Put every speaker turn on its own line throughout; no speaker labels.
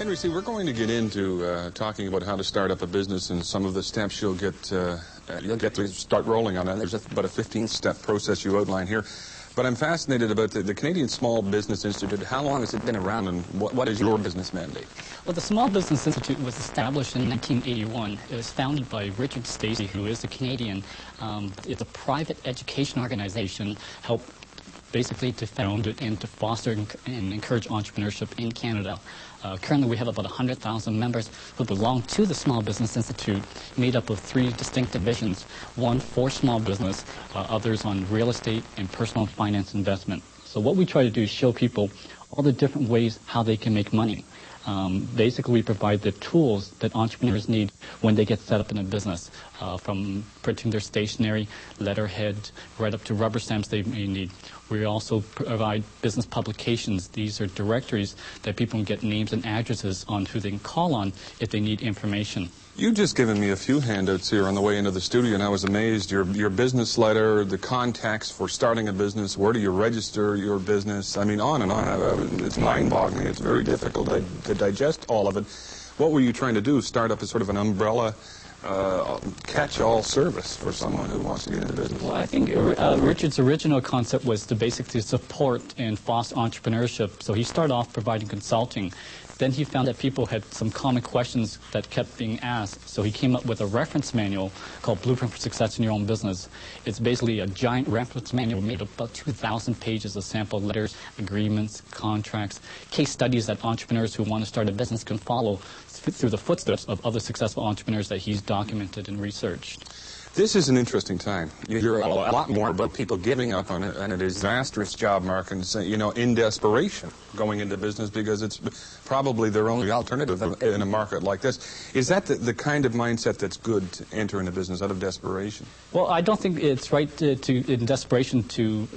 Henry, see, we're going to get into talking about how to start up a business and some of the steps you'll get to start rolling on. And there's about a 15-step process you outline here. But I'm fascinated about the Canadian Small Business Institute. How long has it been around, and what is your business mandate?
Well, the Small Business Institute was established in 1981. It was founded by Richard Stacey, who is a Canadian. It's a private education organization, helped basically to found it and to foster and encourage entrepreneurship in Canada. Currently, we have about 100,000 members who belong to the Small Business Institute, made up of 3 distinct divisions, one for small business, others on real estate and personal finance investment. So what we try to do is show people all the different ways how they can make money. Basically, we provide the tools that entrepreneurs need when they get set up in a business, from printing their stationery, letterhead, right up to rubber stamps they may need. We also provide business publications. These are directories that people can get names and addresses on who they can call on if they need information.
You've just given me a few handouts here on the way into the studio, and I was amazed. Your business letter, the contacts for starting a business, where do you register your business? I mean, on and on. It's mind-boggling. It's very difficult to digest all of it. What were you trying to do? Start up as sort of an umbrella catch-all service for someone who wants to get into business?
Well, I think Richard's original concept was to basically support and foster entrepreneurship. So he started off providing consulting. Then he found that people had some common questions that kept being asked. So he came up with a reference manual called Blueprint for Success in Your Own Business. It's basically a giant reference manual made of about 2,000 pages of sample letters, agreements, contracts, case studies that entrepreneurs who want to start a business can follow through the footsteps of other successful entrepreneurs that he's documented and researched.
This is an interesting time. You hear a lot more about people giving up on it and a disastrous job market and, say, in desperation going into business because it's probably their only alternative in a market like this. Is that the kind of mindset that's good to enter into business out of desperation?
Well, I don't think it's right in desperation to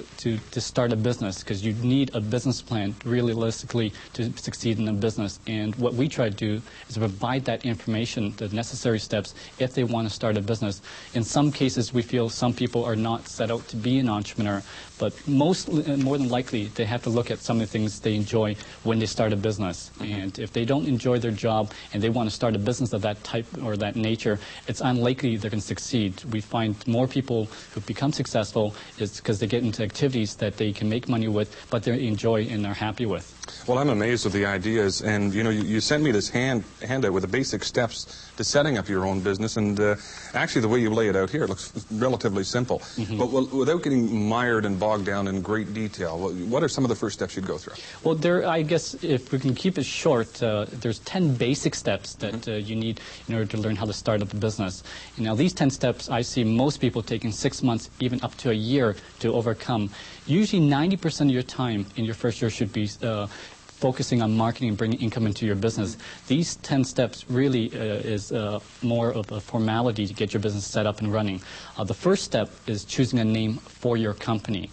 start a business, because you need a business plan realistically to succeed in a business. And what we try to do is provide that information, the necessary steps, if they want to start a business. In some cases, we feel some people are not set out to be an entrepreneur, but more than likely, they have to look at some of the things they enjoy when they start a business. And if they don't enjoy their job and they want to start a business of that type or that nature, it's unlikely they're going to succeed. We find more people who become successful is because they get into activities that they can make money with, but they enjoy and are happy with.
Well, I'm amazed with the ideas, and you sent me this handout with the basic steps to setting up your own business, and actually the way you lay it out here, it looks relatively simple. But without getting mired and bogged down in great detail, what are some of the first steps you'd go through?
Well, I guess if we can keep it short, there's 10 basic steps that you need in order to learn how to start up a business. Now, these 10 steps, I see most people taking 6 months, even up to a year to overcome. Usually 90% of your time in your first year should be focusing on marketing and bringing income into your business. These 10 steps really is more of a formality to get your business set up and running. The first step is choosing a name for your company.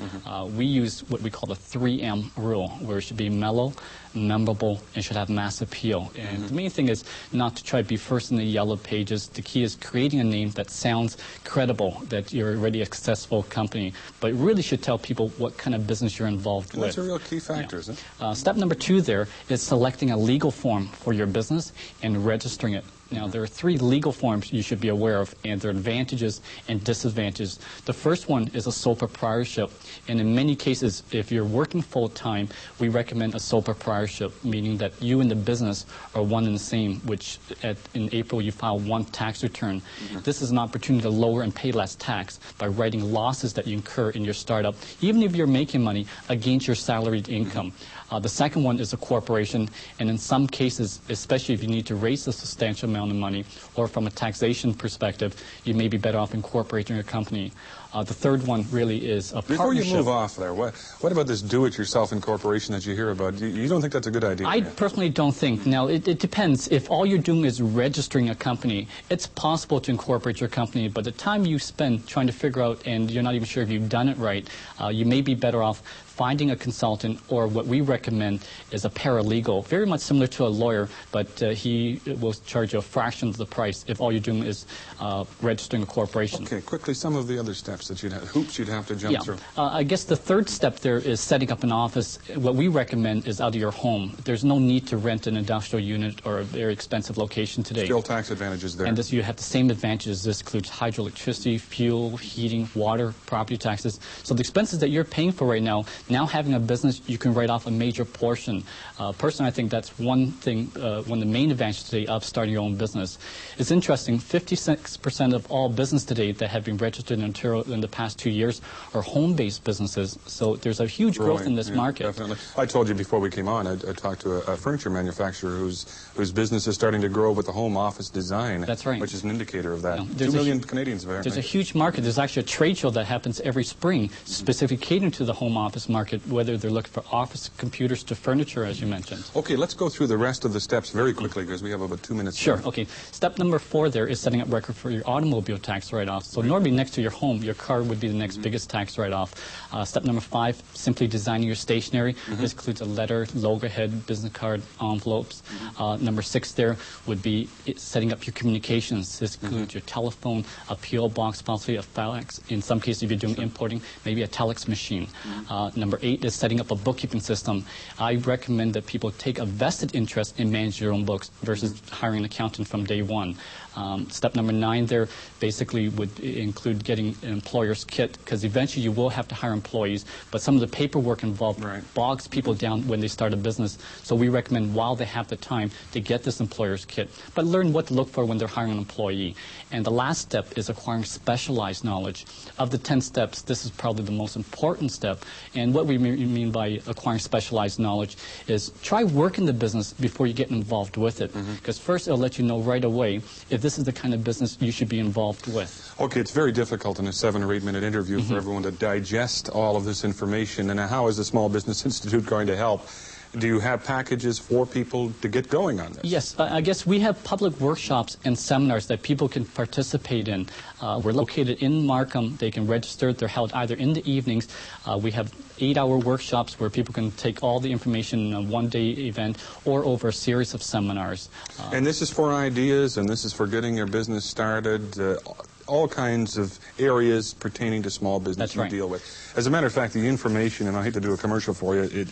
We use what we call the 3M rule, where it should be mellow, memorable, and should have mass appeal. And the main thing is not to try to be first in the yellow pages. The key is creating a name that sounds credible, that you're already a successful company, but it really should tell people what kind of business you're involved with.
That's a real key factor, isn't it?
Step number 2 there is selecting a legal form for your business and registering it. Now, there are 3 legal forms you should be aware of, and there are advantages and disadvantages. The first one is a sole proprietorship, and in many cases, if you're working full-time, we recommend a sole proprietorship, meaning that you and the business are one and the same, which in April you file one tax return. This is an opportunity to lower and pay less tax by writing losses that you incur in your startup, even if you're making money, against your salaried income. The second one is a corporation, and in some cases, especially if you need to raise a substantial amount of money, or from a taxation perspective, you may be better off incorporating your company. The third one really is a partnership.
Before you move off there, what about this do-it-yourself incorporation that you hear about? You don't think that's a good idea?
I personally don't think. Now, it depends. If all you're doing is registering a company, it's possible to incorporate your company, but the time you spend trying to figure out, and you're not even sure if you've done it right, you may be better off finding a consultant, or what we recommend is a paralegal, very much similar to a lawyer, but he will charge you a fraction of the price if all you're doing is registering a corporation.
Okay, quickly, some of the other steps that hoops you'd have to jump through.
I guess the third step there is setting up an office. What we recommend is out of your home. There's no need to rent an industrial unit or a very expensive location today.
Still tax advantages there.
And you have the same advantages. This includes hydroelectricity, fuel, heating, water, property taxes. So the expenses that you're paying for right now having a business, you can write off a major portion. Personally, I think that's one thing, one of the main advantages today of starting your own business. It's interesting, 56% of all business today that have been registered in Ontario in the past 2 years are home-based businesses. So there's a huge growth in this market.
Definitely. I told you before we came on, I talked to a furniture manufacturer whose business is starting to grow with the home office design.
That's right.
Which is an indicator of that. 2 million Canadians there.
There's a huge market. There's actually a trade show that happens every spring, specifically catering to the home office market, whether they're looking for office computers to furniture, as you mentioned.
Okay, let's go through the rest of the steps very quickly because we have about 2 minutes.
Sure.
left.
Okay. Step number 4 there is setting up record for your automobile tax write-off. So normally next to your home, your car would be the next biggest tax write-off. Step number 5, simply designing your stationery. This includes a letter, loggerhead, business card, envelopes. Number 6 there would be setting up your communications. This includes your telephone, a P.O. box, possibly a fax. In some cases, if you're doing importing, maybe a telex machine. Number 8 is setting up a bookkeeping system. I recommend that people take a vested interest in managing your own books versus hiring an accountant from day one. Step number 9 there basically would include getting an employer's kit, because eventually you will have to hire employees, but some of the paperwork involved bogs people down when they start a business. So we recommend, while they have the time, to get this employer's kit, but learn what to look for when they're hiring an employee. And the last step is acquiring specialized knowledge. Of the 10 steps, this is probably the most important step. And what we mean by acquiring specialized knowledge is try working the business before you get involved with it, because first it'll let you know right away if this is the kind of business you should be involved with.
Okay, it's very difficult in a 7 or 8 minute interview for everyone to digest all of this information. And how is the Small Business Institute going to help? Do you have packages for people to get going on this?
Yes, I guess we have public workshops and seminars that people can participate in. We're located in Markham. They can register. They're held either in the evenings. We have 8-hour workshops where people can take all the information in a one-day event or over a series of seminars.
And this is for ideas, and this is for getting your business started. All kinds of areas pertaining to small business you deal with. As a matter of fact, the information, and I hate to do a commercial for you,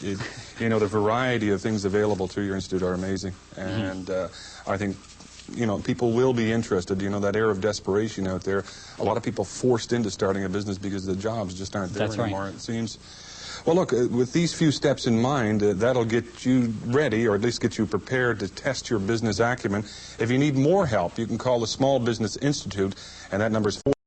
you know, the variety of things available to your institute are amazing. And I think, you know, people will be interested. You know, that air of desperation out there, a lot of people forced into starting a business because the jobs just aren't there anymore, it seems. Well, look, with these few steps in mind, that'll get you ready, or at least get you prepared to test your business acumen. If you need more help, you can call the Small Business Institute, and that number is